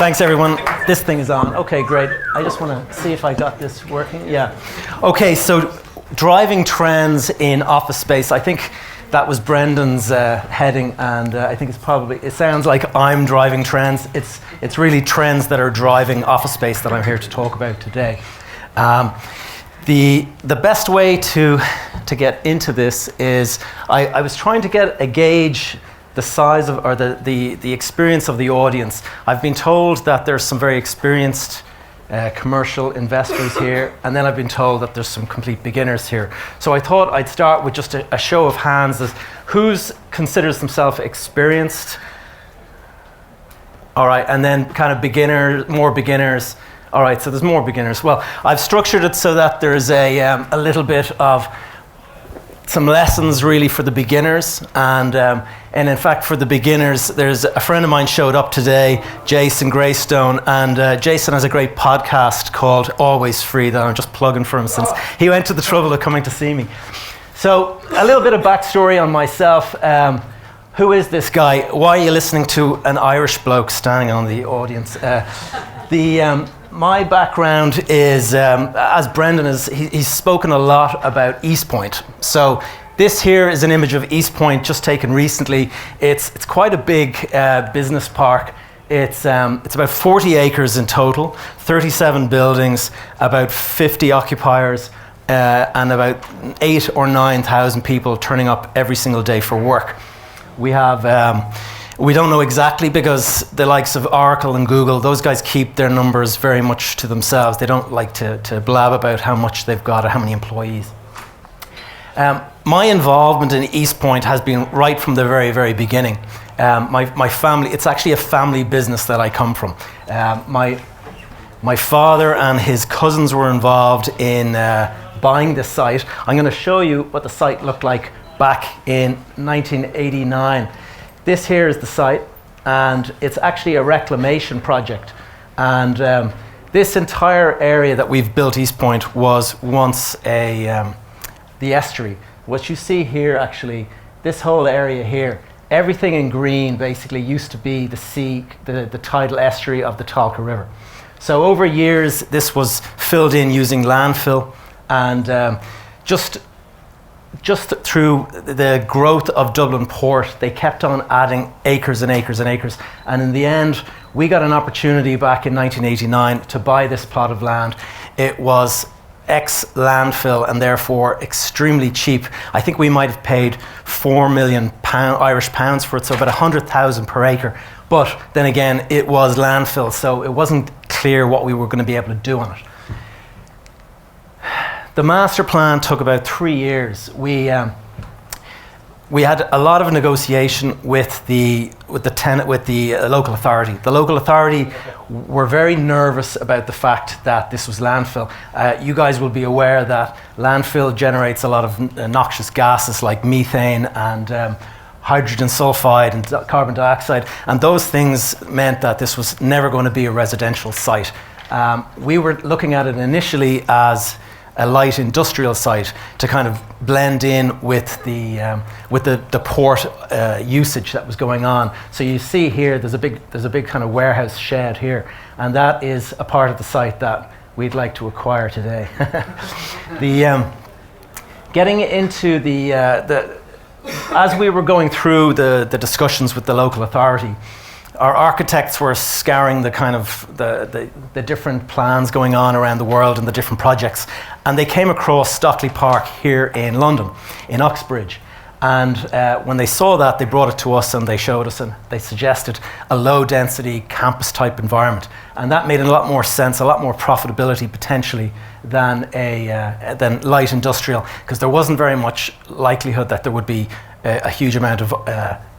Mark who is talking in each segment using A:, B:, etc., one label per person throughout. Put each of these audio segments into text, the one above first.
A: Thanks, everyone. This thing is on. Okay, great. I just want to see if I got this working. Yeah. Okay, so driving trends in office space. I think that was Brendan's heading, and I think it sounds like I'm driving trends. It's really trends that are driving office space that I'm here to talk about today. The best way to get into this is I was trying to get a gauge the size of, or the experience of the audience. I've been told that there's some very experienced commercial investors here, and then I've been told that there's some complete beginners here. So I thought I'd start with just a show of hands as who's considers themselves experienced. All right, and then kind of beginners, more beginners. All right, so there's more beginners. Well, I've structured it so that there's a little bit of some lessons really for the beginners, and in fact for the beginners, there's a friend of mine showed up today, Jason Greystone, and Jason has a great podcast called Always Free that I'm just plugging for him since he went to the trouble of coming to see me. So a little bit of backstory on myself. Who is this guy? Why are you listening to an Irish bloke standing on the audience? My background is, as Brendan is, he's spoken a lot about EastPoint. So this here is an image of EastPoint just taken recently. It's quite a big business park. It's about 40 acres in total, 37 buildings, about 50 occupiers, and about 8,000 or 9,000 people turning up every single day for work. We have, we don't know exactly because the likes of Oracle and Google, those guys keep their numbers very much to themselves. They don't like to blab about how much they've got or how many employees. My involvement in EastPoint has been right from the very, very beginning. My family, it's actually a family business that I come from. My father and his cousins were involved in buying the site. I'm going to show you what the site looked like back in 1989. This here is the site, and it's actually a reclamation project. And this entire area that we've built, EastPoint, was once the estuary. What you see here, actually, this whole area here, everything in green basically used to be the sea, the tidal estuary of the Talca River. So over years, this was filled in using landfill, and just through the growth of Dublin Port, they kept on adding acres and acres and acres. And in the end, we got an opportunity back in 1989 to buy this plot of land. It was ex-landfill and therefore extremely cheap. I think we might have paid £4 million Irish pounds for it, so about 100,000 per acre. But then again, it was landfill, so it wasn't clear what we were going to be able to do on it. The Masterplan took about 3 years. We had a lot of negotiation with the local authority. The local authority were very nervous about the fact that this was landfill. You guys will be aware that landfill generates a lot of noxious gases like methane and hydrogen sulfide and carbon dioxide, and those things meant that this was never going to be a residential site. We were looking at it initially as a light industrial site to kind of blend in with the port usage that was going on. So you see here, there's a big kind of warehouse shed here, and that is a part of the site that we'd like to acquire today. Getting into as we were going through the discussions with the local authority, our architects were scouring the kind of the different plans going on around the world and the different projects, and they came across Stockley Park here in London, in Uxbridge. And when they saw that, they brought it to us and they showed us, and they suggested a low-density campus-type environment, and that made a lot more sense, a lot more profitability potentially than light industrial, because there wasn't very much likelihood that there would be a huge amount of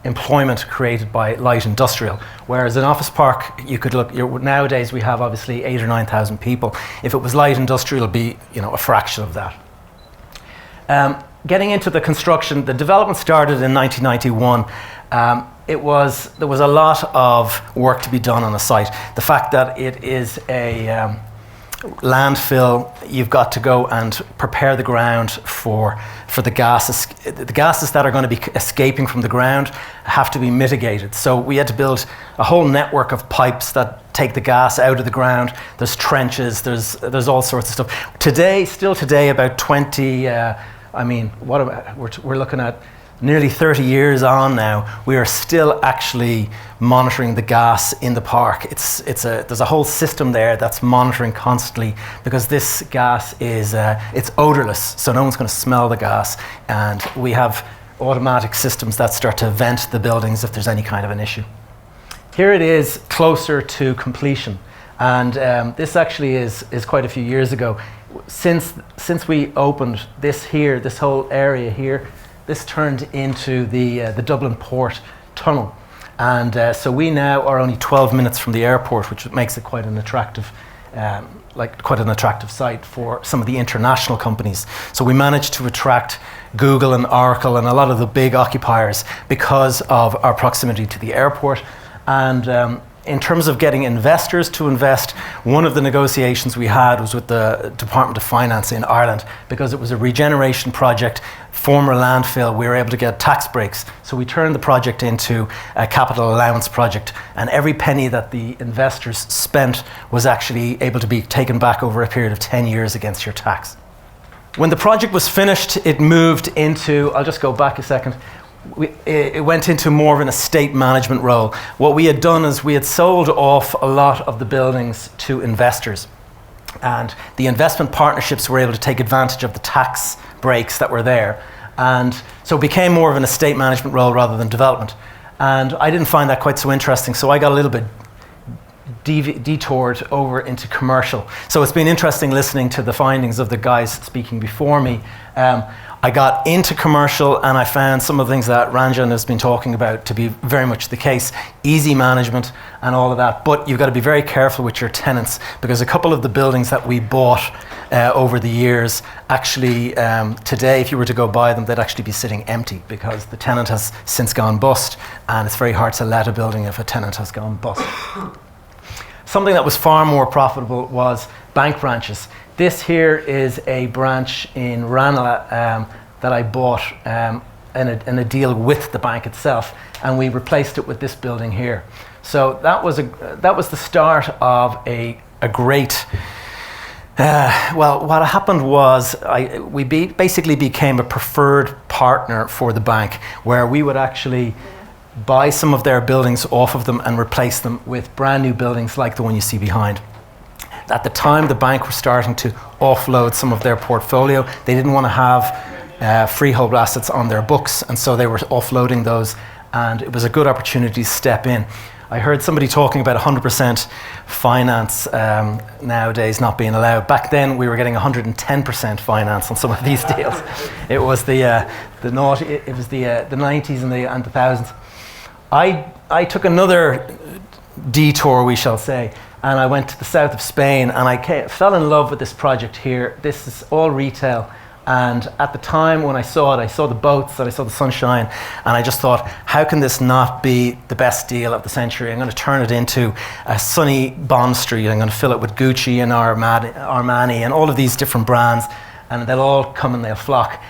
A: employment created by light industrial. Whereas in office park, you could look, nowadays we have obviously 8,000 or 9,000 people. If it was light industrial, it'd be a fraction of that. Getting into the construction, the development started in 1991. There was a lot of work to be done on the site. The fact that it is a landfill, you've got to go and prepare the ground for the gases. The gases that are going to be escaping from the ground have to be mitigated. So we had to build a whole network of pipes that take the gas out of the ground. There's trenches. There's all sorts of stuff. Still today, about 20. We're looking at nearly 30 years on now. We are still actually monitoring the gas in the park. There's a whole system there that's monitoring constantly, because this gas is it's odorless, so no one's going to smell the gas. And we have automatic systems that start to vent the buildings if there's any kind of an issue. Here it is closer to completion, and this actually is quite a few years ago. Since we opened this whole area here, this turned into the Dublin Port Tunnel, and so we now are only 12 minutes from the airport, which makes it quite an attractive site for some of the international companies. So we managed to attract Google and Oracle and a lot of the big occupiers because of our proximity to the airport. And in terms of getting investors to invest, one of the negotiations we had was with the Department of Finance in Ireland, because it was a regeneration project, former landfill. We were able to get tax breaks. So we turned the project into a capital allowance project, and every penny that the investors spent was actually able to be taken back over a period of 10 years against your tax. When the project was finished, it moved into, I'll just go back a second, it went into more of an estate management role. What we had done is we had sold off a lot of the buildings to investors, and the investment partnerships were able to take advantage of the tax breaks that were there, and so it became more of an estate management role rather than development. And I didn't find that quite so interesting, so I got a little bit detoured over into commercial. So it's been interesting listening to the findings of the guys speaking before me. I got into commercial, and I found some of the things that Ranjan has been talking about to be very much the case. Easy management and all of that, but you've got to be very careful with your tenants, because a couple of the buildings that we bought over the years, actually today, if you were to go buy them, they'd actually be sitting empty because the tenant has since gone bust, and it's very hard to let a building if a tenant has gone bust. Something that was far more profitable was bank branches. This here is a branch in Ranelagh that I bought in a deal with the bank itself, and we replaced it with this building here. So that was the start of a great. Well, what happened was we basically became a preferred partner for the bank, where we would actually buy some of their buildings off of them and replace them with brand new buildings like the one you see behind. At the time, the bank were starting to offload some of their portfolio. They didn't want to have freehold assets on their books, and so they were offloading those, and it was a good opportunity to step in. I heard somebody talking about 100% finance nowadays not being allowed. Back then, we were getting 110% finance on some of these deals. It was the 90s and the thousands. I took another detour, we shall say, and I went to the south of Spain, and I fell in love with this project here. This is all retail, and at the time when I saw it, I saw the boats and I saw the sunshine, and I just thought, how can this not be the best deal of the century? I'm going to turn it into a sunny Bond Street. I'm going to fill it with Gucci and Armani and all of these different brands, and they'll all come and they'll flock.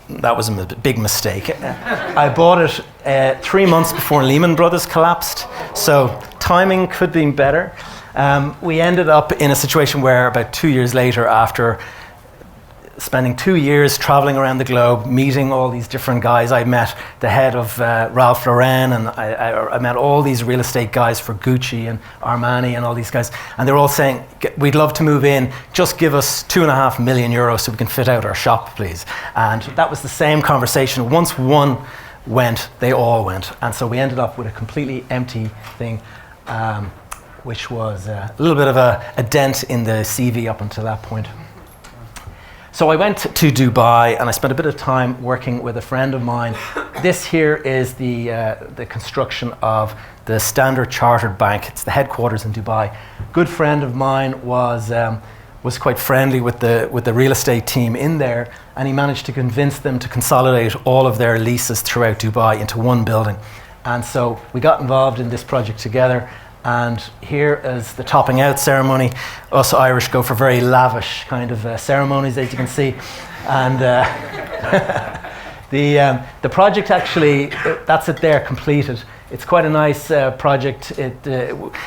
A: That was a big mistake. I bought it 3 months before Lehman Brothers collapsed, so timing could have been better. We ended up in a situation where about 2 years later, after spending 2 years traveling around the globe, meeting all these different guys, I met the head of Ralph Lauren, and I met all these real estate guys for Gucci and Armani and all these guys, and they were all saying, we'd love to move in, just give us €2.5 million so we can fit out our shop, please. And that was the same conversation. Once one went, they all went, and so we ended up with a completely empty thing, which was a little bit of a dent in the CV up until that point. So I went to Dubai, and I spent a bit of time working with a friend of mine. This here is the construction of the Standard Chartered Bank. It's the headquarters in Dubai. Good friend of mine was quite friendly with the real estate team in there, and he managed to convince them to consolidate all of their leases throughout Dubai into one building. And so we got involved in this project together. And here is the topping out ceremony. Us Irish go for very lavish kind of ceremonies, as you can see. And The project actually, that's it there, completed. It's quite a nice project.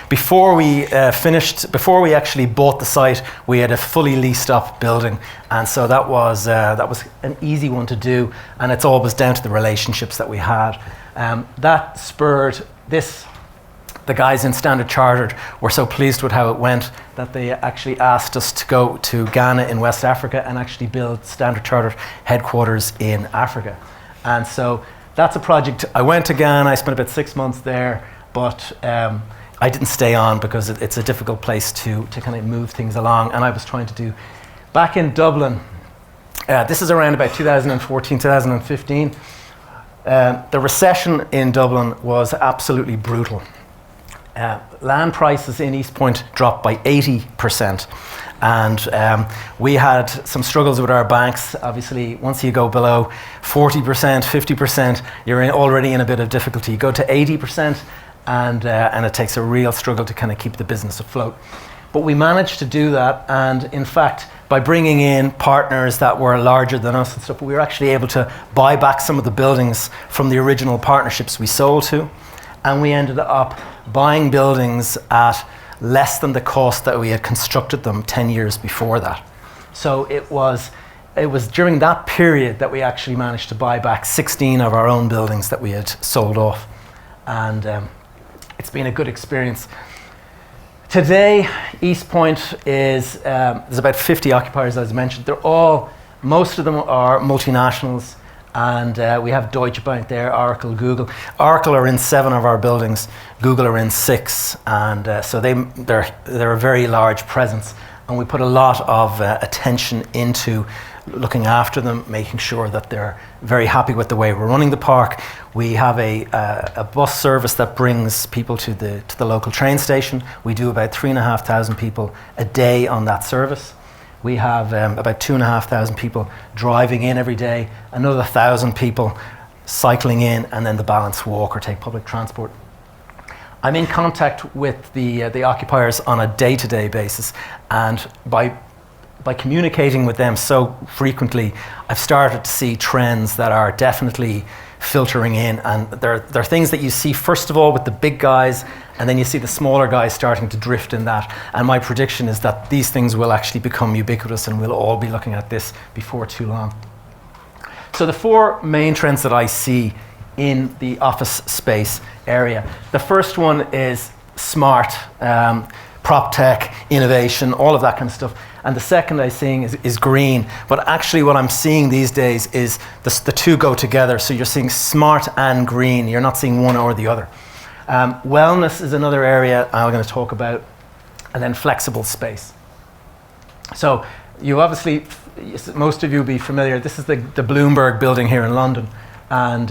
A: Before we actually bought the site, we had a fully leased up building, and so that was an easy one to do, and it's always down to the relationships that we had. That spurred this. The guys in Standard Chartered were so pleased with how it went that they actually asked us to go to Ghana in West Africa and actually build Standard Chartered headquarters in Africa. And so that's a project. I went to Ghana, I spent about 6 months there, but I didn't stay on because it's a difficult place to kind of move things along. And I was trying to do, back in Dublin, this is around about 2014, 2015, the recession in Dublin was absolutely brutal. Land prices in East Point dropped by 80%, and we had some struggles with our banks. Obviously, once you go below 40%, 50%, you're already in a bit of difficulty. You go to 80%, and it takes a real struggle to kind of keep the business afloat. But we managed to do that, and in fact, by bringing in partners that were larger than us and stuff, we were actually able to buy back some of the buildings from the original partnerships we sold to, and we ended up buying buildings at less than the cost that we had constructed them 10 years before that. So it was during that period that we actually managed to buy back 16 of our own buildings that we had sold off. And it's been a good experience. Today, East Point is, there's about 50 occupiers, as I mentioned. Most of them are multinationals. And we have Deutsche Bank there, Oracle, Google. Oracle are in 7 of our buildings, Google are in 6, and so they're a very large presence. And we put a lot of attention into looking after them, making sure that they're very happy with the way we're running the park. We have a bus service that brings people to the local train station. We do about 3,500 people a day on that service. We have about 2,500 people driving in every day, another 1,000 people cycling in, and then the balance walk or take public transport. I'm in contact with the occupiers on a day-to-day basis, and by communicating with them so frequently, I've started to see trends that are definitely filtering in, and they're things that you see first of all with the big guys, and then you see the smaller guys starting to drift in that. And my prediction is that these things will actually become ubiquitous, and we'll all be looking at this before too long. So the 4 main trends that I see in the office space area. The first one is smart, PropTech, innovation, all of that kind of stuff. And the second I'm seeing is green. But actually what I'm seeing these days is the two go together. So you're seeing smart and green. You're not seeing one or the other. Wellness is another area I'm going to talk about. And then flexible space. So you obviously, most of you will be familiar, this is the Bloomberg building here in London. And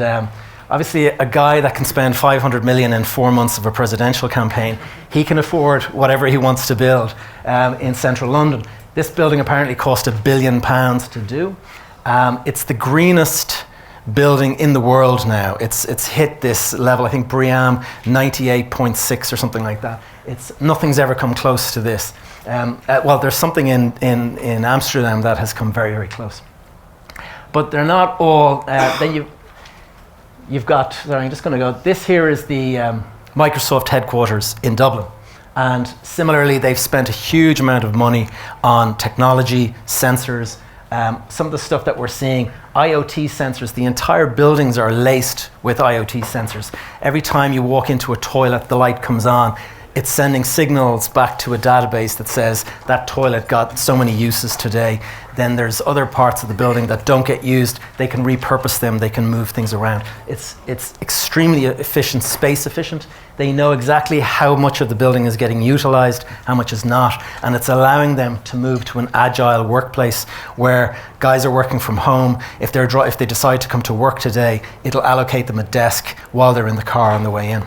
A: obviously a guy that can spend 500 million in 4 months of a presidential campaign, he can afford whatever he wants to build in central London. This building apparently cost £1 billion to do. It's the greenest building in the world now. It's hit this level, I think BREEAM 98.6 or something like that. Nothing's ever come close to this. Well, there's something in Amsterdam that has come very, very close. But they're not all, then you've got, sorry, I'm just going to go, this here is the Microsoft headquarters in Dublin. And similarly, they've spent a huge amount of money on technology, sensors, some of the stuff that we're seeing, IoT sensors. The entire buildings are laced with IoT sensors. Every time you walk into a toilet, the light comes on. It's sending signals back to a database that says that toilet got so many uses today. Then there's other parts of the building that don't get used. They can repurpose them. They can move things around. It's extremely efficient, space efficient. They know exactly how much of the building is getting utilized, how much is not, and it's allowing them to move to an agile workplace where guys are working from home. If they decide to come to work today, it'll allocate them a desk while they're in the car on the way in.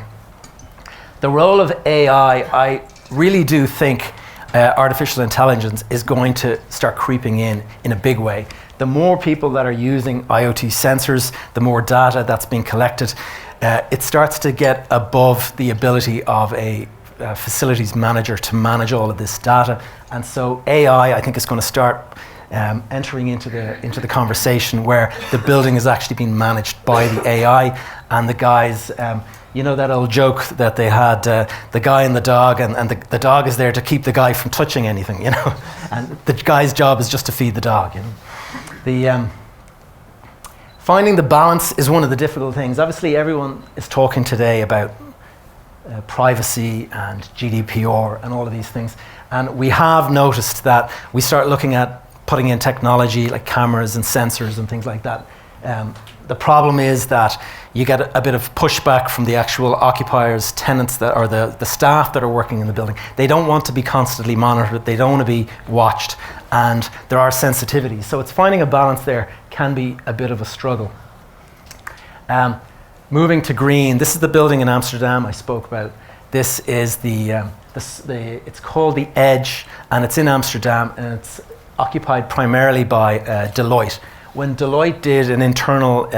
A: The role of AI, I really do think artificial intelligence is going to start creeping in a big way. The more people that are using IoT sensors, the more data that's being collected, it starts to get above the ability of a facilities manager to manage all of this data. And so AI, I think, is going to start entering into the conversation where the building is actually being managed by the AI, and the guys, you know that old joke that they had, the guy and the dog, and the dog is there to keep the guy from touching anything, you know, and the guy's job is just to feed the dog, you know. Finding the balance is one of the difficult things. Obviously, everyone is talking today about privacy and GDPR and all of these things. And we have noticed that we start looking at putting in technology like cameras and sensors and things like that. The problem is that you get a bit of pushback from the actual occupiers, tenants, or the staff that are working in the building. They don't want to be constantly monitored. They don't want to be watched. And there are sensitivities. So it's finding a balance there can be a bit of a struggle. Moving to green, this is the building in Amsterdam I spoke about. This is it's called the Edge, and it's in Amsterdam, and it's occupied primarily by Deloitte. When Deloitte did an internal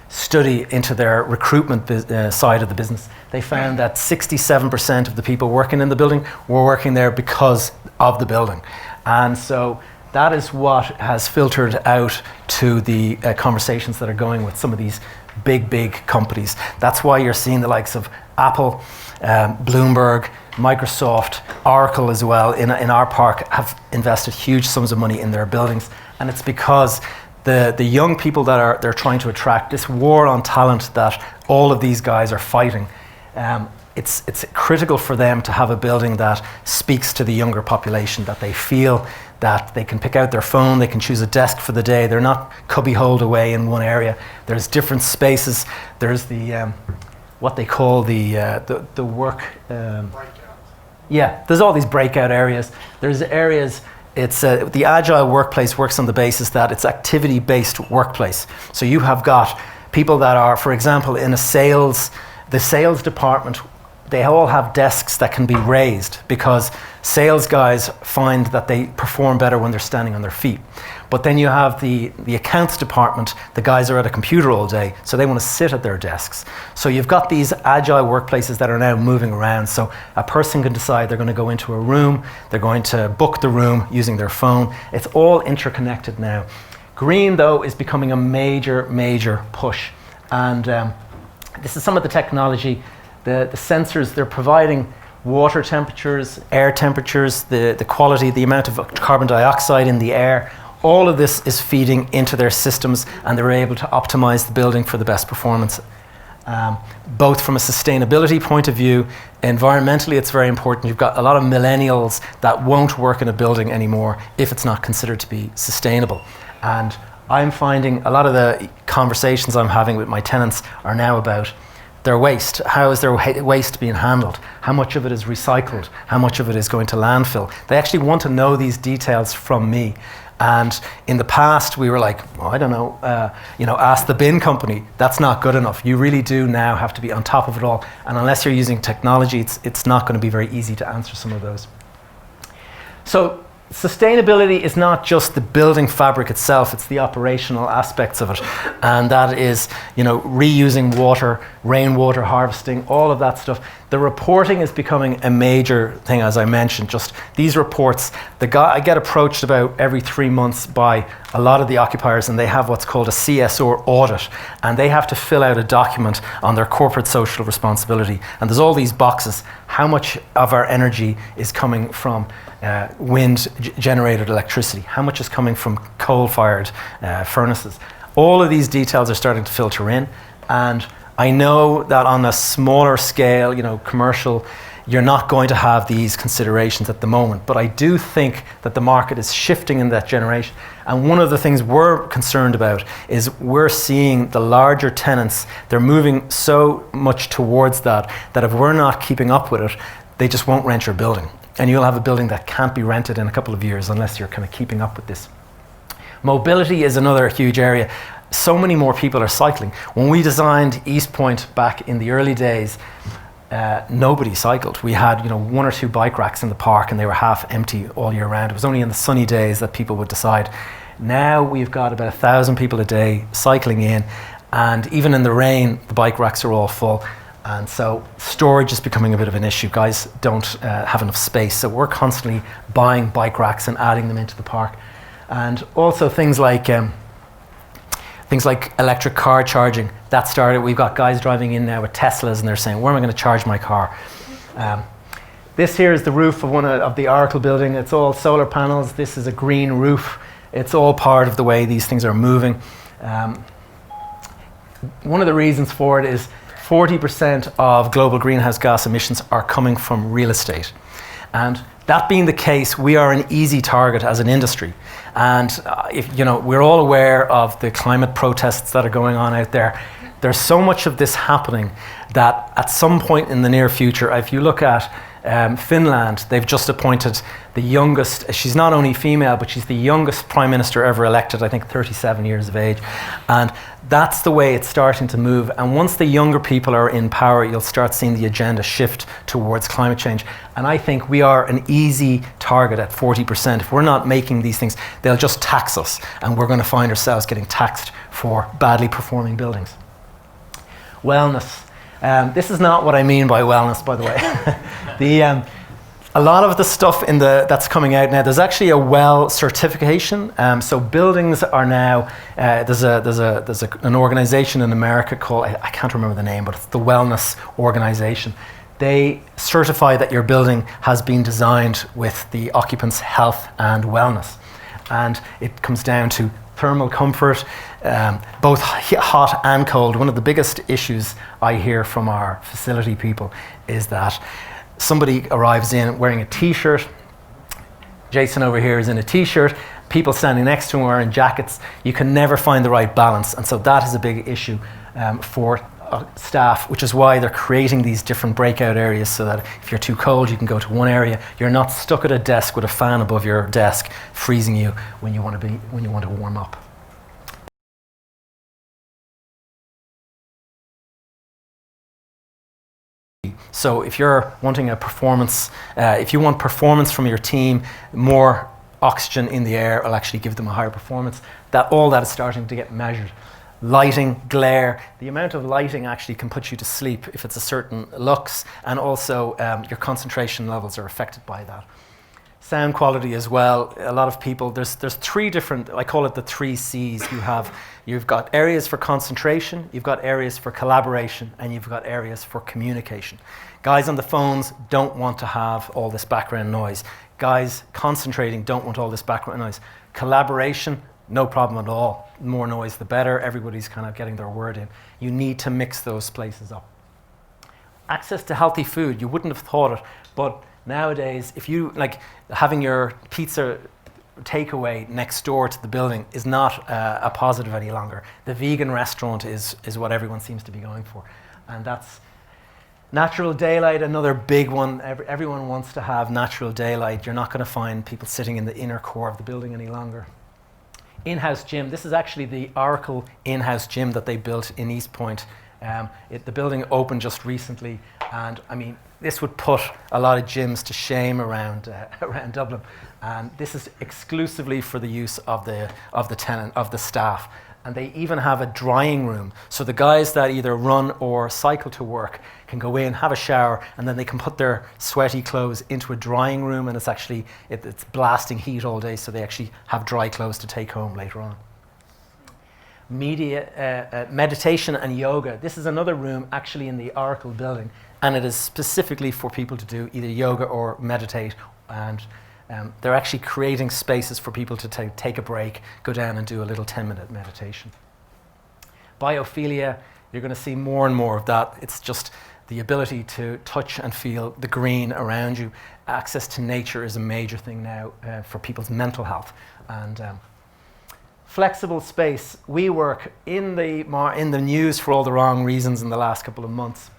A: study into their recruitment side of the business, they found that 67% of the people working in the building were working there because of the building. And so that is what has filtered out to the conversations that are going with some of these big companies. That's why you're seeing the likes of Apple, Bloomberg, Microsoft, Oracle as well in our park have invested huge sums of money in their buildings. And it's because the young people that they're trying to attract, this war on talent that all of these guys are fighting, it's critical for them to have a building that speaks to the younger population, that they feel that they can pick out their phone, they can choose a desk for the day, they're not cubby-holed away in one area. There's different spaces. There's the what they call the work. Yeah, there's all these breakout areas. There's areas. It's the agile workplace works on the basis that it's activity-based workplace. So you have got people that are, for example, in the sales department. They all have desks that can be raised because sales guys find that they perform better when they're standing on their feet. But then you have the accounts department, the guys are at a computer all day, so they want to sit at their desks. So you've got these agile workplaces that are now moving around. So a person can decide they're going to go into a room, they're going to book the room using their phone. It's all interconnected now. Green, though, is becoming a major push. And this is some of the technology. The sensors, they're providing water temperatures, air temperatures, the quality, the amount of carbon dioxide in the air. All of this is feeding into their systems, and they're able to optimize the building for the best performance. Both from a sustainability point of view, environmentally it's very important. You've got a lot of millennials that won't work in a building anymore if it's not considered to be sustainable. And I'm finding a lot of the conversations I'm having with my tenants are now about their waste. How is their waste being handled? How much of it is recycled? How much of it is going to landfill? They actually want to know these details from me. And in the past, we were like, well, I don't know, ask the bin company. That's not good enough. You really do now have to be on top of it all. And unless you're using technology, it's not going to be very easy to answer some of those. So sustainability is not just the building fabric itself, it's the operational aspects of it. And that is, reusing water, rainwater harvesting, all of that stuff. The reporting is becoming a major thing, as I mentioned. Just these reports, I get approached about every 3 months by a lot of the occupiers, and they have what's called a CSR audit, and they have to fill out a document on their corporate social responsibility. And there's all these boxes. How much of our energy is coming from wind-generated electricity? How much is coming from coal-fired furnaces? All of these details are starting to filter in, and I know that on a smaller scale, commercial, you're not going to have these considerations at the moment, but I do think that the market is shifting in that generation. And one of the things we're concerned about is we're seeing the larger tenants, they're moving so much towards that if we're not keeping up with it, they just won't rent your building. And you'll have a building that can't be rented in a couple of years unless you're kind of keeping up with this. Mobility is another huge area. So many more people are cycling. When we designed East Point back in the early days, nobody cycled. We had 1 or 2 bike racks in the park, and they were half empty all year round. It was only in the sunny days that people would decide. Now we've got about 1,000 people a day cycling in, and even in the rain, the bike racks are all full. And so storage is becoming a bit of an issue. Guys don't have enough space, so we're constantly buying bike racks and adding them into the park. And also things like electric car charging. That started, we've got guys driving in now with Teslas and they're saying, where am I going to charge my car? This here is the roof of one of the Oracle building. It's all solar panels. This is a green roof. It's all part of the way these things are moving. One of the reasons for it is 40% of global greenhouse gas emissions are coming from real estate. And that being the case, we are an easy target as an industry. And we're all aware of the climate protests that are going on out there. There's so much of this happening that at some point in the near future, if you look at Finland, they've just appointed the youngest, she's not only female, but she's the youngest prime minister ever elected, I think 37 years of age. And that's the way it's starting to move. And once the younger people are in power, you'll start seeing the agenda shift towards climate change. And I think we are an easy target at 40%. If we're not making these things, they'll just tax us. And we're going to find ourselves getting taxed for badly performing buildings. Wellness. This is not what I mean by wellness, by the way. A lot of the stuff that's coming out now, there's actually a WELL certification. So buildings are now, there's an organization in America called, I can't remember the name, but it's the Wellness Organization. They certify that your building has been designed with the occupant's health and wellness. And it comes down to thermal comfort, both hot and cold. One of the biggest issues I hear from our facility people is that somebody arrives in wearing a t-shirt. Jason over here is in a t-shirt. People standing next to him are wearing jackets. You can never find the right balance. And so that is a big issue for staff, which is why they're creating these different breakout areas so that if you're too cold, you can go to one area. You're not stuck at a desk with a fan above your desk, freezing you when you want to warm up. So if you're wanting a performance, if you want performance from your team, more oxygen in the air will actually give them a higher performance. All that is starting to get measured. Lighting, glare, the amount of lighting actually can put you to sleep if it's a certain lux, and also your concentration levels are affected by that. Sound quality as well. A lot of people, there's three different, I call it the 3 C's. You've got areas for concentration, you've got areas for collaboration, and you've got areas for communication. Guys on the phones don't want to have all this background noise. Guys concentrating don't want all this background noise. Collaboration, no problem at all. The more noise, the better. Everybody's kind of getting their word in. You need to mix those places up. Access to healthy food, you wouldn't have thought it, but nowadays, if you like having your pizza takeaway next door to the building is not a positive any longer. The vegan restaurant is what everyone seems to be going for. And that's natural daylight, another big one. Everyone wants to have natural daylight. You're not going to find people sitting in the inner core of the building any longer. In-house gym. This is actually the Oracle in-house gym that they built in Eastpoint. The building opened just recently, and I mean, this would put a lot of gyms to shame around Dublin. And this is exclusively for the use of the tenant, of the staff. And they even have a drying room. So the guys that either run or cycle to work can go in, have a shower, and then they can put their sweaty clothes into a drying room, and it's blasting heat all day, so they actually have dry clothes to take home later on. Meditation and yoga. This is another room actually in the Oracle building, and it is specifically for people to do either yoga or meditate. And they're actually creating spaces for people to take a break, go down and do a little 10-minute meditation. Biophilia, you're going to see more and more of that. It's just the ability to touch and feel the green around you. Access to nature is a major thing now for people's mental health. And flexible space. We work in the news for all the wrong reasons in the last couple of months,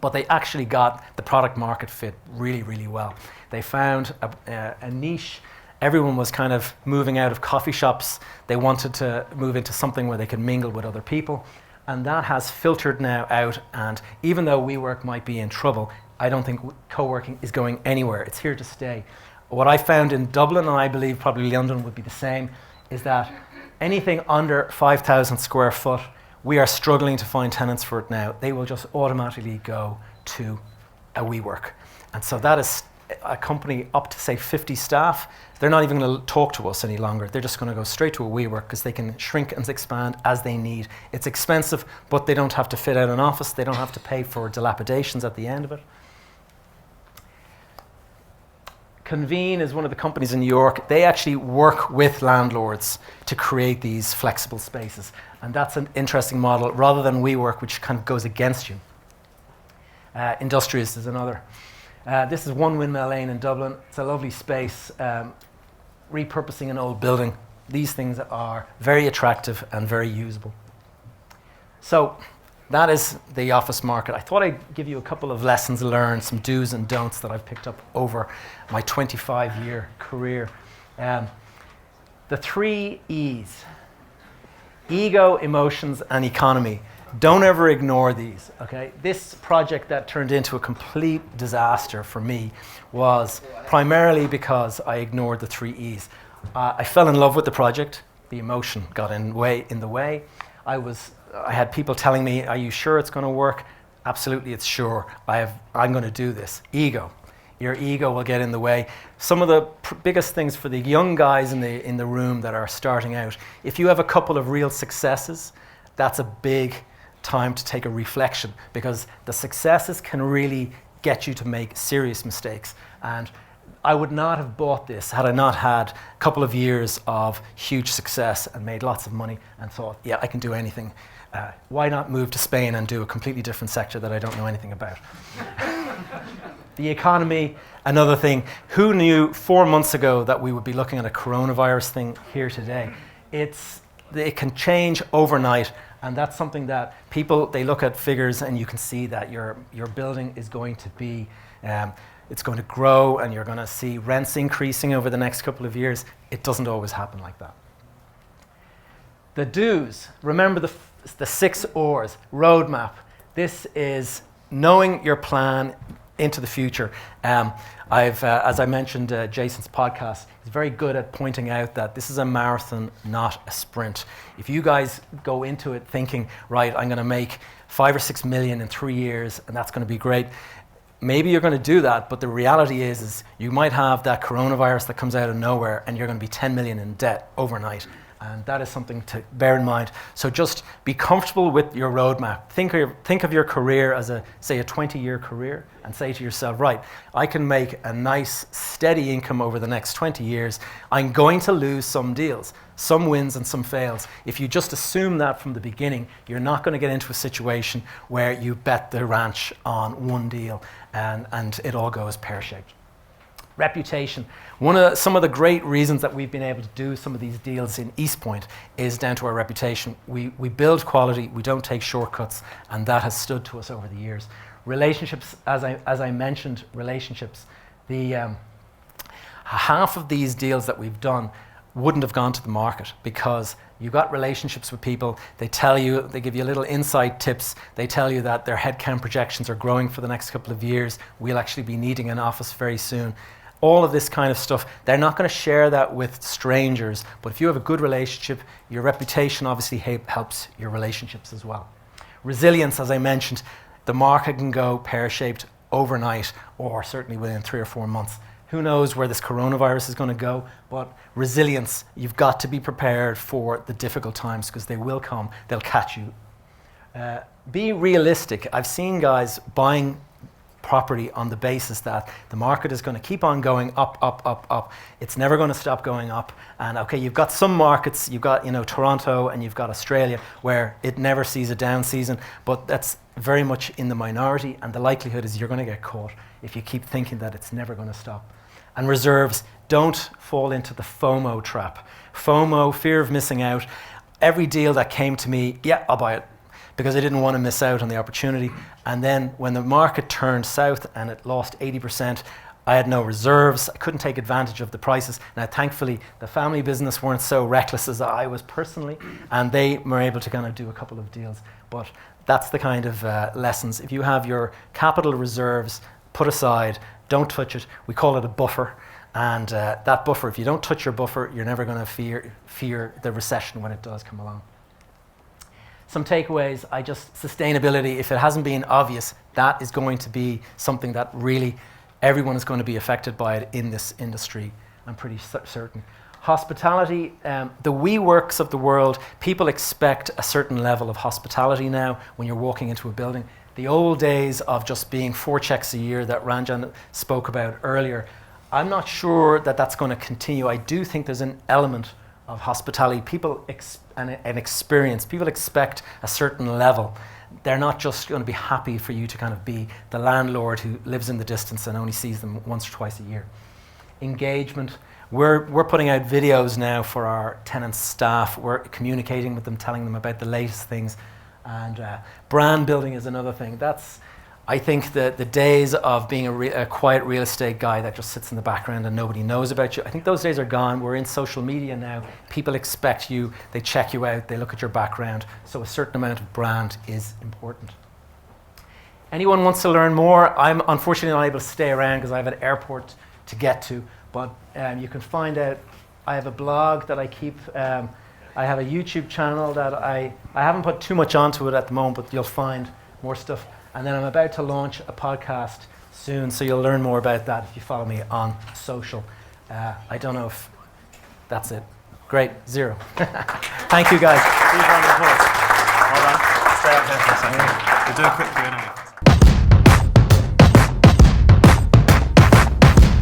A: but they actually got the product market fit really, really well. They found a niche. Everyone was kind of moving out of coffee shops. They wanted to move into something where they could mingle with other people, and that has filtered now out. And even though WeWork might be in trouble, I don't think co-working is going anywhere. It's here to stay. What I found in Dublin, and I believe probably London would be the same, is that anything under 5,000 square foot, we are struggling to find tenants for it now. They will just automatically go to a WeWork. And so that is, a company up to say 50 staff, they're not even going to talk to us any longer. They're just going to go straight to a WeWork because they can shrink and expand as they need. It's expensive, but they don't have to fit out an office. They don't have to pay for dilapidations at the end of it. Convene is one of the companies in New York. They actually work with landlords to create these flexible spaces. And that's an interesting model rather than WeWork, which kind of goes against you. Industrious is another. This is One Windmill Lane in Dublin. It's a lovely space, repurposing an old building. These things are very attractive and very usable. So that is the office market. I thought I'd give you a couple of lessons learned, some do's and don'ts that I've picked up over my 25-year career. The 3 E's: ego, emotions, and economy. Don't ever ignore these, okay? This project that turned into a complete disaster for me was primarily because I ignored the 3 E's. I fell in love with the project. The emotion got in the way. I had people telling me, are you sure it's going to work? Absolutely, it's sure. I'm going to do this. Ego. Your ego will get in the way. Some of the biggest things for the young guys in the room that are starting out, if you have a couple of real successes, that's a big time to take a reflection, because the successes can really get you to make serious mistakes. And I would not have bought this had I not had a couple of years of huge success and made lots of money and thought, yeah, I can do anything. Why not move to Spain and do a completely different sector that I don't know anything about? The economy, another thing. Who knew 4 months ago that we would be looking at a coronavirus thing here today? It can change overnight, and that's something that people, they look at figures and you can see that your building is going to be, it's going to grow, and you're going to see rents increasing over the next couple of years. It doesn't always happen like that. The do's, remember the 6 R's, roadmap. This is knowing your plan into the future. As I mentioned, Jason's podcast is very good at pointing out that this is a marathon, not a sprint. If you guys go into it thinking, right, I'm going to make 5 or 6 million in 3 years, and that's going to be great, maybe you're going to do that, but the reality is you might have that coronavirus that comes out of nowhere, and you're going to be 10 million in debt overnight. And that is something to bear in mind. So just be comfortable with your roadmap. Think of your career as say a 20-year career, and say to yourself, right, I can make a nice steady income over the next 20 years. I'm going to lose some deals, some wins and some fails. If you just assume that from the beginning, you're not going to get into a situation where you bet the ranch on one deal and it all goes pear-shaped. Reputation. Some of the great reasons that we've been able to do some of these deals in EastPoint is down to our reputation. We build quality, we don't take shortcuts, and that has stood to us over the years. Relationships, as I mentioned, relationships. The half of these deals that we've done wouldn't have gone to the market because you got relationships with people. They tell you, they give you little inside tips. They tell you that their headcount projections are growing for the next couple of years. We'll actually be needing an office very soon. All of this kind of stuff, they're not going to share that with strangers, but if you have a good relationship, your reputation obviously helps your relationships as well. Resilience, as I mentioned, the market can go pear-shaped overnight, or certainly within 3 or 4 months. Who knows where this coronavirus is going to go, but resilience, you've got to be prepared for the difficult times because they will come, they'll catch you. Be realistic. I've seen guys buying property on the basis that the market is going to keep on going up, up, up, up. It's never going to stop going up. And okay, you've got some markets, you've got Toronto and you've got Australia where it never sees a down season, but that's very much in the minority, and the likelihood is you're going to get caught if you keep thinking that it's never going to stop. And reserves, don't fall into the FOMO trap. FOMO, fear of missing out. Every deal that came to me, yeah, I'll buy it, because I didn't want to miss out on the opportunity. And then when the market turned south and it lost 80%, I had no reserves. I couldn't take advantage of the prices. Now, thankfully, the family business weren't so reckless as I was personally, and they were able to kind of do a couple of deals. But that's the kind of lessons. If you have your capital reserves put aside, don't touch it. We call it a buffer. And that buffer, if you don't touch your buffer, you're never going to fear the recession when it does come along. Some takeaways, sustainability, if it hasn't been obvious, that is going to be something that really Everyone is going to be affected by it in this industry, I'm pretty certain. Hospitality, the WeWorks of the world, people expect a certain level of hospitality now when you're walking into a building. The old days of just being 4 checks a year that Ranjan spoke about earlier, I'm not sure that that's going to continue. I do think there's an element of hospitality, people and experience. People expect a certain level. They're not just going to be happy for you to kind of be the landlord who lives in the distance and only sees them once or twice a year. Engagement. We're putting out videos now for our tenants' staff. We're communicating with them, telling them about the latest things. And brand building is another thing. I think the days of being a quiet real estate guy that just sits in the background and nobody knows about you, I think those days are gone. We're in social media now. People expect you, they check you out, they look at your background. So a certain amount of brand is important. Anyone wants to learn more? I'm unfortunately not able to stay around because I have an airport to get to. But you can find out, I have a blog that I keep, I have a YouTube channel that I haven't put too much onto it at the moment, but you'll find more stuff. And then I'm about to launch a podcast soon, so you'll learn more about that if you follow me on social. I don't know if that's it. Great, 0. Thank you guys.
B: Well done. Stay up here for a second. We'll do a quick Q&A.